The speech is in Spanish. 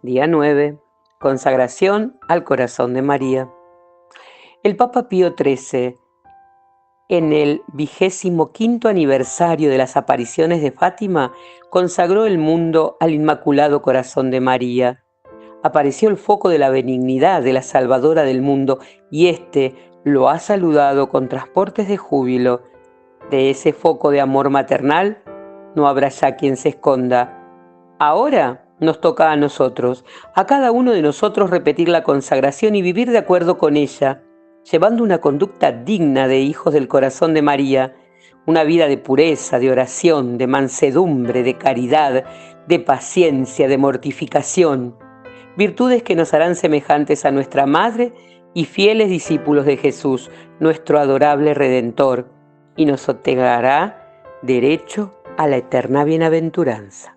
Día 9. Consagración al corazón de María. El Papa Pío XIII, en el 25º aniversario de las apariciones de Fátima, consagró el mundo al Inmaculado Corazón de María. Apareció el foco de la benignidad de la Salvadora del mundo y éste lo ha saludado con transportes de júbilo. De ese foco de amor maternal no habrá ya quien se esconda. Ahora nos toca a nosotros, a cada uno de nosotros, repetir la consagración y vivir de acuerdo con ella, llevando una conducta digna de hijos del corazón de María, una vida de pureza, de oración, de mansedumbre, de caridad, de paciencia, de mortificación, virtudes que nos harán semejantes a nuestra Madre y fieles discípulos de Jesús, nuestro adorable Redentor, y nos otorgará derecho a la eterna bienaventuranza.